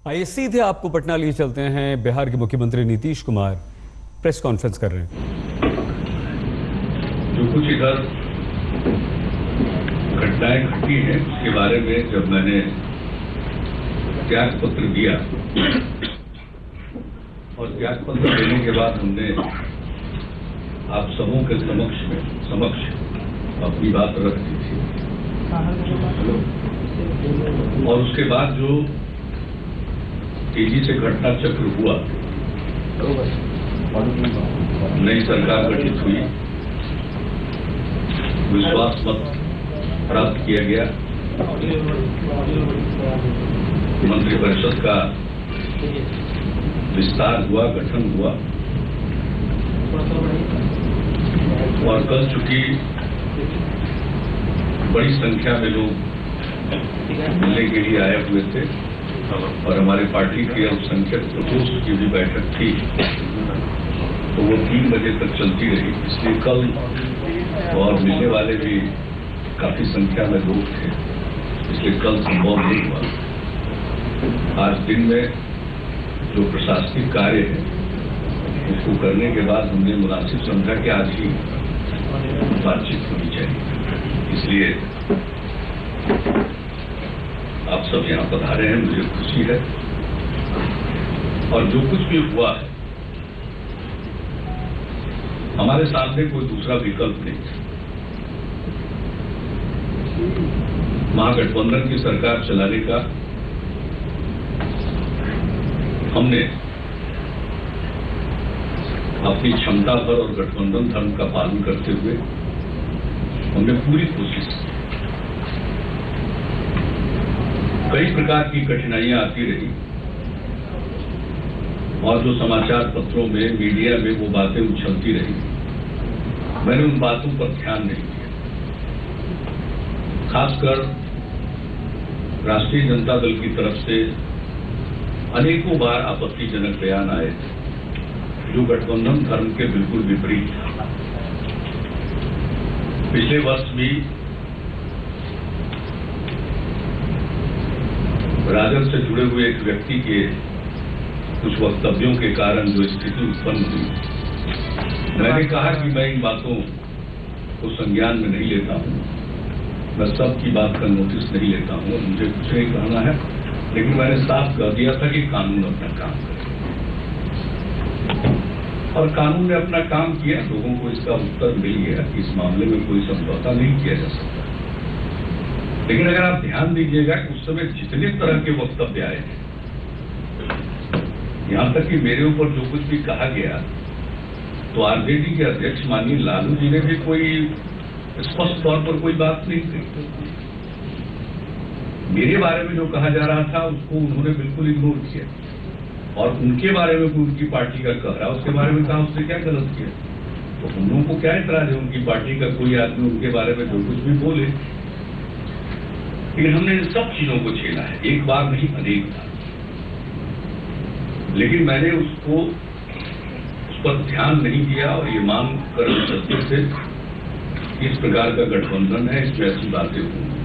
आइए सीधे आपको पटना लिए चलते हैं। बिहार के मुख्यमंत्री नीतीश कुमार प्रेस कॉन्फ्रेंस कर रहे हैं। जो कुछ इधर घटनाएं घटी हैं उसके बारे में जब मैंने त्याग पत्र दिया और त्याग पत्र देने के बाद हमने आप सबों के समक्ष अपनी बात रख दी थी और उसके बाद जो तेजी से घटना चक्र हुआ, नई सरकार गठित हुई, विश्वास मत प्राप्त किया गया, मंत्रिपरिषद का विस्तार हुआ, गठन हुआ और कल चूंकि बड़ी संख्या में लोग मिलने के लिए आए हुए थे और हमारे पार्टी के अल्पसंख्यक प्रकोष्ठ की भी बैठक थी, तो वो 3 बजे तक चलती रही। इसलिए कल और मिलने वाले भी काफी संख्या में लोग थे, इसलिए कल संभव नहीं हुआ। आज दिन में जो प्रशासनिक कार्य है उसको करने के बाद हमने मुनासिब समझा कि आज ही बातचीत होनी चाहिए। इसलिए आप सब यहाँ पधारे हैं, मुझे खुशी है। और जो कुछ भी हुआ है, हमारे सामने कोई दूसरा विकल्प नहीं है। महागठबंधन की सरकार चलाने का हमने अपनी क्षमता पर और गठबंधन धर्म का पालन करते हुए हमने पूरी कोशिश की। कई प्रकार की कठिनाइयां आती रही और जो समाचार पत्रों में, मीडिया में वो बातें उछलती रही, मैंने उन बातों पर ध्यान नहीं दिया। खासकर राष्ट्रीय जनता दल की तरफ से अनेकों बार आपत्तिजनक बयान आए थे जो गठबंधन धर्म के बिल्कुल विपरीत था। पिछले वर्ष भी राजद से जुड़े हुए एक व्यक्ति के कुछ वक्तव्यों के कारण जो स्थिति उत्पन्न हुई, मैंने कहा कि मैं इन बातों को संज्ञान में नहीं लेता हूं, मैं सबकी बात का नोटिस नहीं लेता हूं और मुझे कुछ नहीं कहना है, लेकिन मैंने साफ कह दिया था कि कानून अपना काम करे और कानून ने अपना काम किया। लोगों को इसका उत्तर मिल गया कि इस मामले में कोई समझौता नहीं किया जा सकता। लेकिन अगर आप ध्यान दीजिएगा कि उस समय जितने तरह के वक्तव्य आए थे, यहां तक कि मेरे ऊपर जो कुछ भी कहा गया, तो आरजेडी के अध्यक्ष माननीय लालू जी ने भी कोई स्पष्ट तौर पर कोई बात नहीं कही। मेरे बारे में जो कहा जा रहा था उसको उन्होंने बिल्कुल इग्नोर किया और उनके बारे में कोई उनकी पार्टी का कह रहा, उसके बारे में कहा उसने क्या गलत किया। तो हम लोगों को क्या इतराज है उनकी पार्टी का कोई आदमी उनके बारे में जो कुछ भी बोले। लेकिन हमने इन सब चीजों को झेला है, एक बार नहीं अनेक बार। लेकिन मैंने उस पर ध्यान नहीं दिया और ये मांग कर सकते थे कि इस प्रकार का गठबंधन है, इसमें ऐसी बातें होंगी।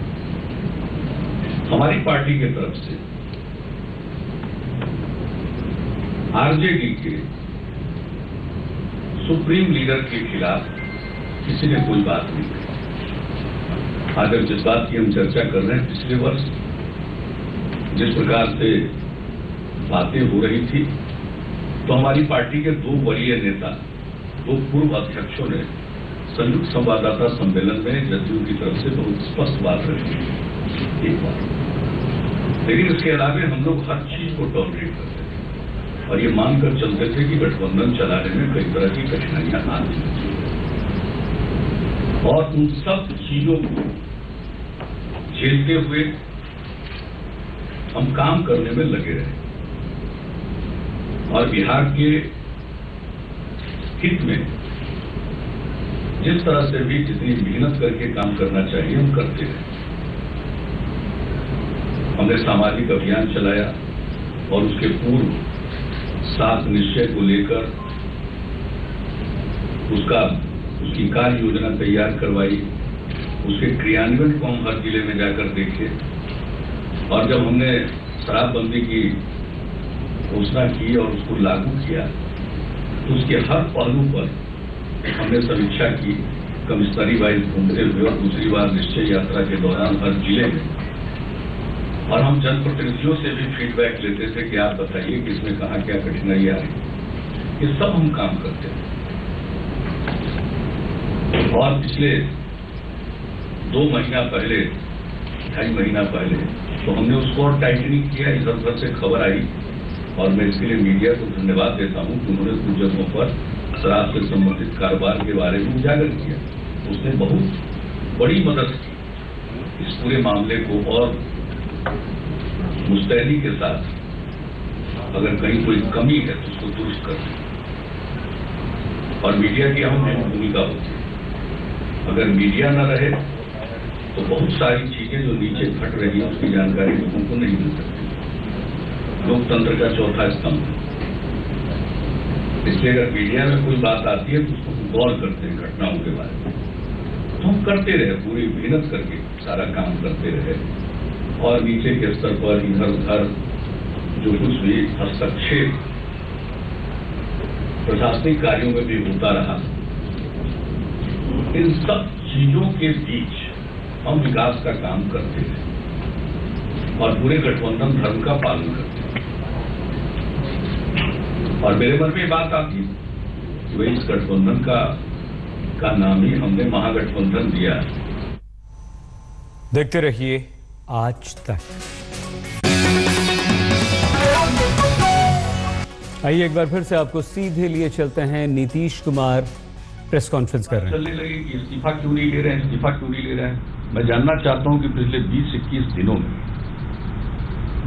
हमारी पार्टी की तरफ से आरजेडी के सुप्रीम लीडर के खिलाफ किसी ने कोई बात नहीं कही। आज जिस बात की हम चर्चा कर रहे हैं, पिछले वर्ष जिस प्रकार से बातें हो रही थी, तो हमारी पार्टी के 2 वरीय नेता, 2 पूर्व अध्यक्षों ने संयुक्त संवाददाता सम्मेलन में जदयू की तरफ से बहुत स्पष्ट बात रखी एक बार। लेकिन इसके अलावा हम लोग हर चीज को टॉलरेट करते थे और ये मानकर चलते थे कि गठबंधन चलाने में कई तरह की कठिनाइयां आती हैं और उन सब चीजों को झेलते हुए हम काम करने में लगे रहे और बिहार के हित में जिस तरह से भी जितनी मेहनत करके काम करना चाहिए हम करते रहे। हमने सामाजिक अभियान चलाया और उसके पूर्व 7 निश्चय को लेकर उसकी कार्य योजना तैयार करवाई, उसके क्रियान्वयन को हम हर जिले में जाकर देखे और जब हमने शराबबंदी की घोषणा की और उसको लागू किया, तो उसके हर पहलू पर हमने समीक्षा की, कमिश्नरी वाइज घूमते हुए और दूसरी बार निश्चय यात्रा के दौरान हर जिले में। और हम जनप्रतिनिधियों से भी फीडबैक लेते थे कि आप बताइए कि इसमें कहाँ क्या कठिनाई आ रही। ये सब हम काम करते हैं। और पिछले 2 महीना पहले, 2.5 महीना पहले तो हमने उसको और टाइटनिंग किया। इधर उधर से खबर आई और मैं इसके लिए मीडिया को धन्यवाद देता हूं कि उन्होंने कुछ जगहों पर शराब से संबंधित कारोबार के बारे में उजागर किया। उसने बहुत बड़ी मदद की इस पूरे मामले को और मुस्तैदी के साथ अगर कहीं कोई कमी है तो उसको दुरुस्त करना। और मीडिया की अहम भूमिका होती है। अगर मीडिया न रहे तो बहुत सारी चीजें जो नीचे घट रही है उसकी जानकारी लोगों को नहीं मिल सकती। लोकतंत्र का चौथा स्तंभ है। इसलिए अगर मीडिया में कोई बात आती है तो उसको गौर करते हैं घटनाओं के बारे में। तो हम करते रहे, पूरी मेहनत करके सारा काम करते रहे। और नीचे के स्तर पर इधर उधर जो कुछ भी हस्तक्षेप प्रशासनिक कार्यों में भी होता रहा, इन सब चीजों के बीच हम विकास का काम करते हैं और पूरे गठबंधन धर्म का पालन करते हैं। और मेरे मन में बात आती है कि भाई इस गठबंधन का नाम ही हमने महागठबंधन दिया है। देखते रहिए आज तक। आइए एक बार फिर से आपको सीधे लिए चलते हैं। नीतीश कुमार प्रेस कॉन्फ्रेंस कर रहे हैं। चलने लगे कि इस्तीफा क्यों नहीं ले रहे हैं, इस्तीफा क्यों नहीं ले रहे हैं। मैं जानना चाहता हूं कि पिछले 20-21 दिनों में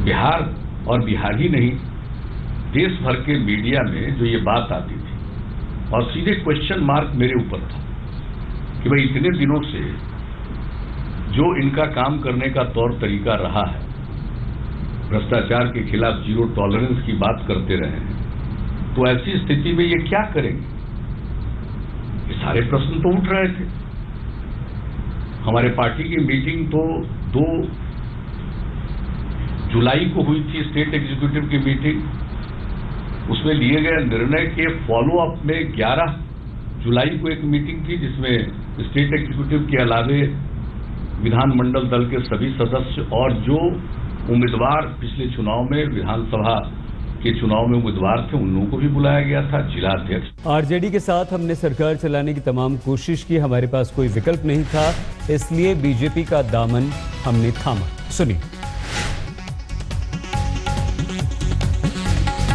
बिहार और बिहार ही नहीं, देश भर के मीडिया में जो ये बात आती थी और सीधे क्वेश्चन मार्क मेरे ऊपर था कि भाई इतने दिनों से जो इनका काम करने का तौर तरीका रहा है, भ्रष्टाचार के खिलाफ जीरो टॉलरेंस की बात करते रहे हैं, तो ऐसी स्थिति में ये क्या करेंगे। ये सारे प्रश्न तो उठ रहे थे। हमारे पार्टी की मीटिंग तो 2 जुलाई को हुई थी, स्टेट एग्जीक्यूटिव की मीटिंग। उसमें लिए गए निर्णय के फॉलो अप में 11 जुलाई को एक मीटिंग थी जिसमें स्टेट एग्जीक्यूटिव के अलावे विधानमंडल दल के सभी सदस्य और जो उम्मीदवार पिछले चुनाव में विधानसभा के चुनाव में उम्मीदवार थे उन लोगों को भी बुलाया गया था, जिला अध्यक्ष। आरजेडी के साथ हमने सरकार चलाने की तमाम कोशिश की, हमारे पास कोई विकल्प नहीं था, इसलिए बीजेपी का दामन हमने थामा। सुनिए।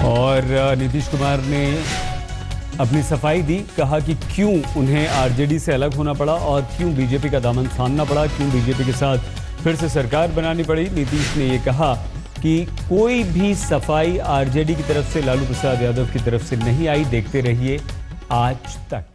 और नीतीश कुमार ने अपनी सफाई दी, कहा कि क्यों उन्हें आरजेडी से अलग होना पड़ा और क्यों बीजेपी का दामन थामना पड़ा, क्यों बीजेपी के साथ फिर से सरकार बनानी पड़ी। नीतीश ने यह कहा कि कोई भी सफाई आरजेडी की तरफ से, लालू प्रसाद यादव की तरफ से नहीं आई। देखते रहिए आज तक।